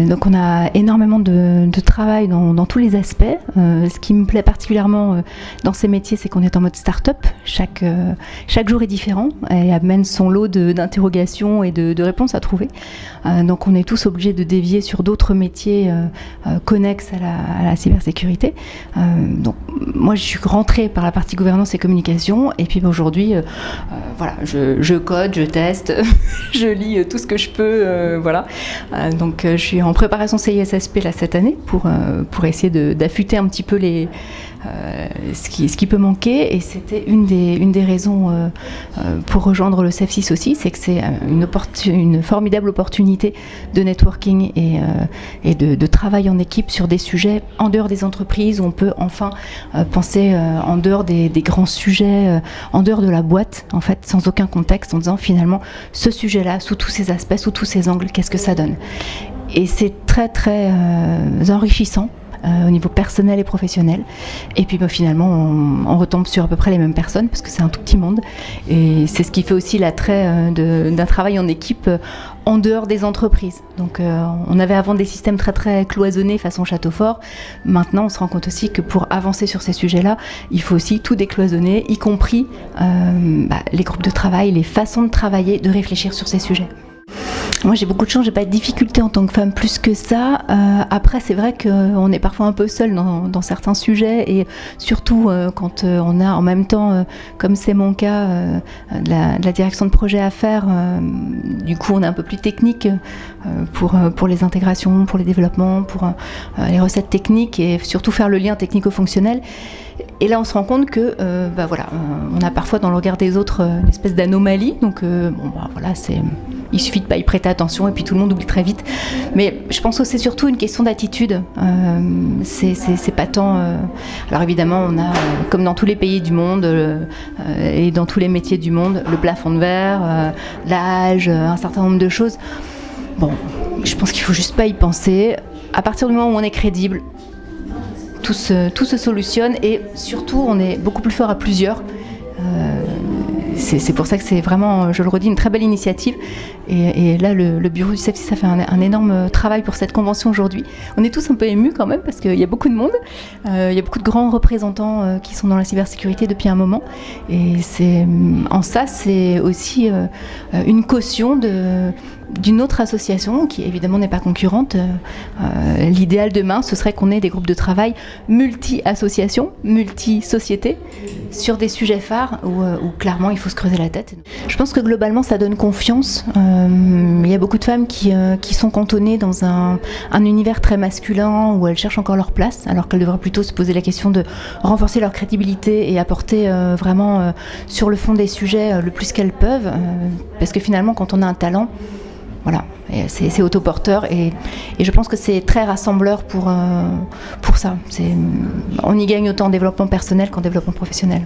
Donc on a énormément de travail dans tous les aspects. Ce qui me plaît particulièrement dans ces métiers, c'est qu'on est en mode start-up. Chaque jour est différent et amène son lot d'interrogations et de réponses à trouver. Donc on est tous obligés de dévier sur d'autres métiers connexes à la cybersécurité. Donc moi je suis rentrée par la partie gouvernance et communication et puis aujourd'hui voilà, je code, je teste, je lis tout ce que je peux, voilà. Donc je suis en préparation CISSP là, cette année pour essayer d'affûter un petit peu ce qui peut manquer, et c'était une des raisons pour rejoindre le CEF6 aussi, c'est que c'est une formidable opportunité de networking et de travail en équipe sur des sujets en dehors des entreprises, où on peut enfin penser en dehors des grands sujets, en dehors de la boîte, en fait, sans aucun contexte, en disant finalement ce sujet-là, sous tous ses aspects, sous tous ses angles, qu'est-ce que ça donne? Et c'est très très enrichissant au niveau personnel et professionnel. Et puis finalement on retombe sur à peu près les mêmes personnes parce que c'est un tout petit monde, et c'est ce qui fait aussi l'attrait d'un travail en équipe en dehors des entreprises. Donc on avait avant des systèmes très très cloisonnés façon château fort. Maintenant on se rend compte aussi que pour avancer sur ces sujets-là, il faut aussi tout décloisonner, y compris les groupes de travail, les façons de travailler, de réfléchir sur ces sujets. Moi j'ai beaucoup de chance, j'ai pas de difficultés en tant que femme plus que ça. Après c'est vrai qu'on est parfois un peu seul dans certains sujets, et surtout quand on a en même temps, comme c'est mon cas, de la direction de projet à faire, du coup on est un peu plus technique pour les intégrations, pour les développements, pour les recettes techniques, et surtout faire le lien technico-fonctionnel. Et là on se rend compte que voilà, on a parfois dans le regard des autres une espèce d'anomalie, donc voilà, il suffit de pas y prêter attention et puis tout le monde oublie très vite. Mais je pense que c'est surtout une question d'attitude. C'est pas tant. Alors évidemment, on a, comme dans tous les pays du monde et dans tous les métiers du monde, le plafond de verre, l'âge, un certain nombre de choses. Bon, je pense qu'il faut juste pas y penser. À partir du moment où on est crédible, tout se solutionne, et surtout on est beaucoup plus fort à plusieurs. C'est pour ça que c'est vraiment, je le redis, une très belle initiative. Et là, le bureau du CEF6, ça fait un énorme travail pour cette convention aujourd'hui. On est tous un peu émus quand même, parce qu'il y a beaucoup de monde. Il y a beaucoup de grands représentants qui sont dans la cybersécurité depuis un moment. Et en ça, c'est aussi une caution d'une autre association qui évidemment n'est pas concurrente. L'idéal demain, ce serait qu'on ait des groupes de travail multi-associations, multi-sociétés, sur des sujets phares où clairement il faut se creuser la tête. Je pense que globalement ça donne confiance. Il y a beaucoup de femmes qui sont cantonnées dans un univers très masculin, où elles cherchent encore leur place, alors qu'elles devraient plutôt se poser la question de renforcer leur crédibilité et apporter vraiment sur le fond des sujets le plus qu'elles peuvent, parce que finalement quand on a un talent, voilà, c'est autoporteur, et je pense que c'est très rassembleur pour ça. On y gagne autant en développement personnel qu'en développement professionnel.